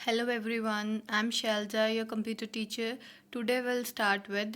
Hello everyone, I'm Shalja, your computer teacher. Today we'll start with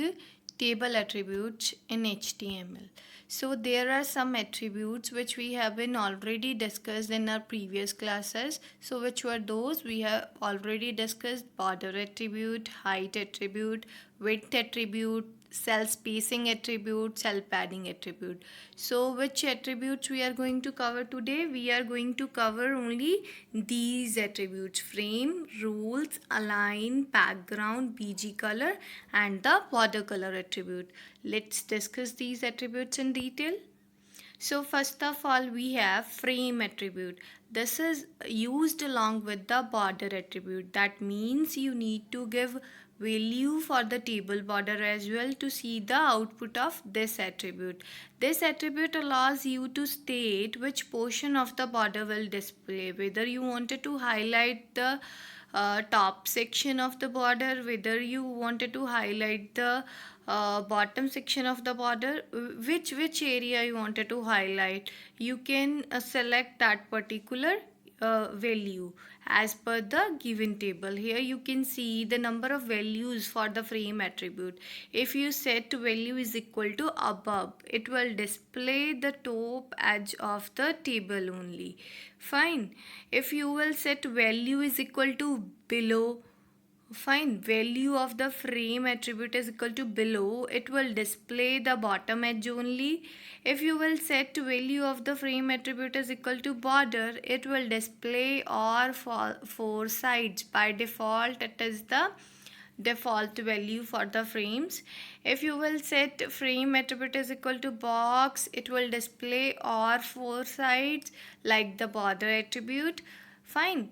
table attributes in HTML. So there are some attributes which we have been already discussed in our previous classes. So which were those? We have already discussed border attribute, height attribute, width attribute, cell spacing attribute, cell padding attribute. So which attributes we are going to cover today? We are going to cover only these attributes: frame, rules, align, background, bg color and the border color attribute. Let's discuss these attributes in detail. So first of all, we have frame attribute. This is used along with the border attribute. That means you need to give value for the table border as well to see the output of this attribute. This attribute allows you to state which portion of the border will display, whether you wanted to highlight the top section of the border, whether you wanted to highlight the bottom section of the border, which area you wanted to highlight. You can select that particular value as per the given table. Here you can see the number of values for the frame attribute. If you set value is equal to above, it will display the top edge of the table only. Fine. If you will set value is equal to below, fine, value of the frame attribute is equal to below, it will display the bottom edge only. If you will set value of the frame attribute is equal to border, it will display all four sides. By default, it is the default value for the frames. If you will set frame attribute is equal to box, it will display all four sides like the border attribute. Fine.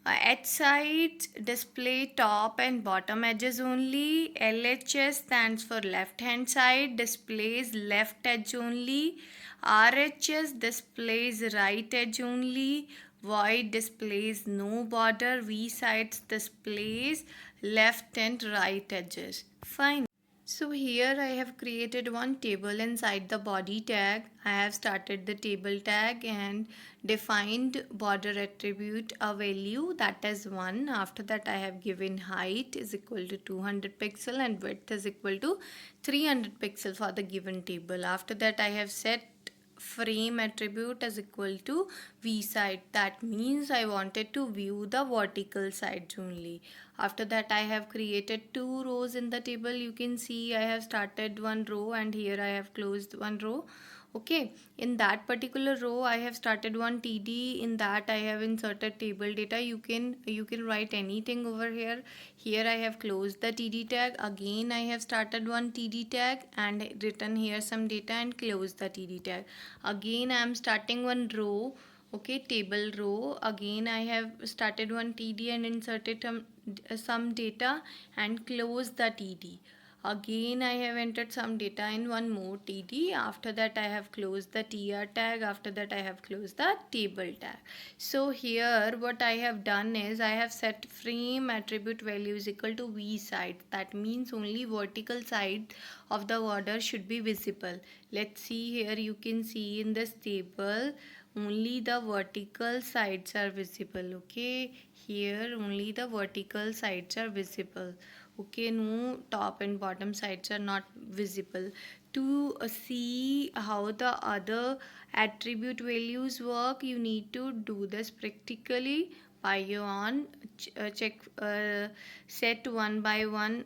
Edge sides display top and bottom edges only. LHS stands for left hand side, displays left edge only. RHS displays right edge only. Void displays no border. V sides displays left and right edges. Fine. So here I have created one table inside the body tag. I have started the table tag and defined border attribute a value that is 1. After that I have given height is equal to 200 pixel and width is equal to 300 pixel for the given table. After that I have set frame attribute is equal to v side. That means I wanted to view the vertical sides only. After that I have created two rows in the table. You can see I have started one row and here I have closed one row. Okay, in that particular row I have started one td. In that I have inserted table data. You can write anything over here. Here I have closed the td tag. Again I have started one td tag and written here some data and closed the td tag. Again I am starting one row. Okay, table row. Again I have started one td and inserted some data and closed the td. Again I have entered some data in one more td. After that I have closed the tr tag. After that I have closed the table tag. So here what I have done is I have set frame attribute value is equal to v side. That means only vertical side of the border should be visible. Let's see here. You can see in this table only the vertical sides are visible. Okay, here only the vertical sides are visible. Okay, no top and bottom sides are not visible. To see how the other attribute values work, you need to do this practically by your own. Check, set one by one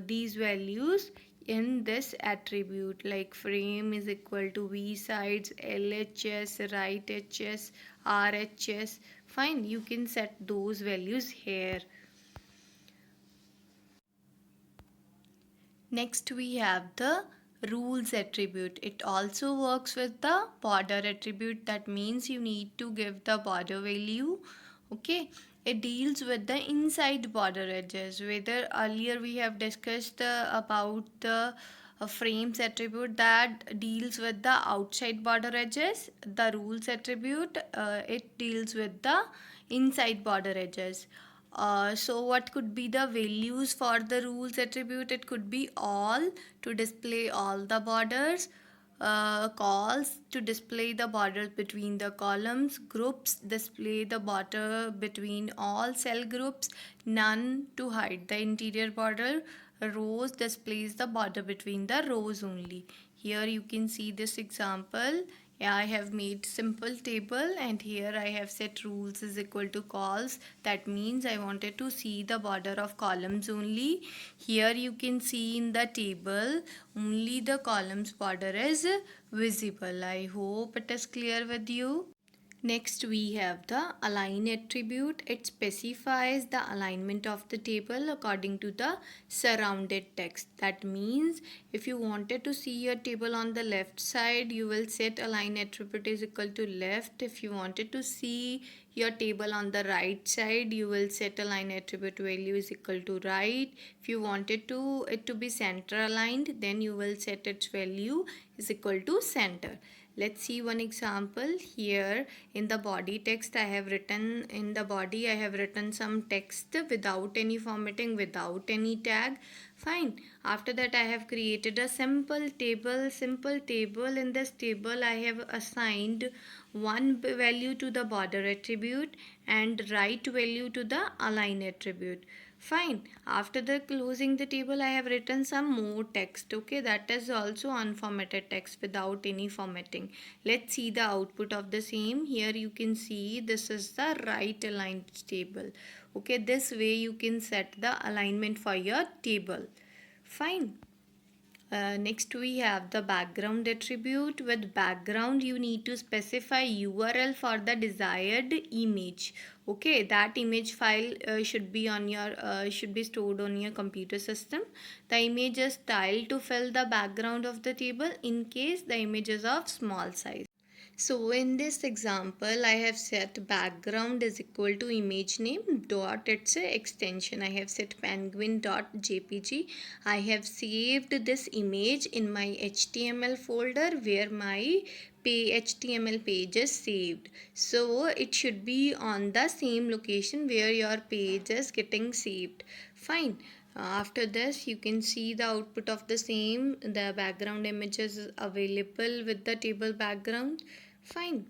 these values in this attribute, like frame is equal to v sides, LHS, right HS, RHS. Fine, you can set those values here. Next we have the rules attribute. It also works with the border attribute. That means you need to give the border value. Okay, it deals with the inside border edges. Whether earlier we have discussed about the frames attribute that deals with the outside border edges. The rules attribute, it deals with the inside border edges. So what could be the values for the rules attribute? It could be all to display all the borders. calls to display the border between the columns, groups display the border between all cell groups, none to hide the interior border, rows displays the border between the rows only. Here you can see this example. I have made simple table, and here I have set rules is equal to calls. That means I wanted to see the border of columns only. Here you can see in the table only the columns border is visible. I hope it is clear with you. Next we have the align attribute. It specifies the alignment of the table according to the surrounded text. That means if you wanted to see your table on the left side, you will set align attribute is equal to left. If you wanted to see your table on the right side, you will set align attribute value is equal to right. If you wanted it to be center aligned, then you will set its value is equal to center. Let's see one example. Here in the body text I have written, in the body I have written some text without any formatting, without any tag. Fine. After that I have created a simple table. In this table I have assigned one value to the border attribute and right value to the align attribute. Fine. After the closing the table, I have written some more text. Okay, that is also unformatted text without any formatting. Let's see the output of the same. Here you can see this is the right aligned table. Okay, this way you can set the alignment for your table. Fine. Next we have the background attribute. With background you need to specify URL for the desired image. Okay, that image file should be on your should be stored on your computer system. The image is styled to fill the background of the table in case the image is of small size. So in this example, I have set background is equal to image name dot its extension. I have set penguin dot jpg. I have saved this image in my HTML folder where my HTML page is saved. So it should be on the same location where your page is getting saved. Fine. After this you can see the output of the same. The background image is available with the table background. Fine.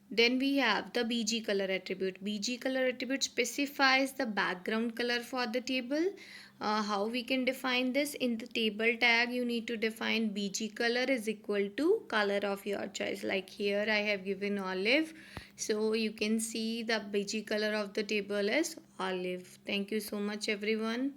Then we have the BG color attribute. BG color attribute specifies the background color for the table. How we can define this? In the table tag you need to define BG color is equal to color of your choice. Like here I have given olive. So you can see the BG color of the table is olive. Thank you so much everyone.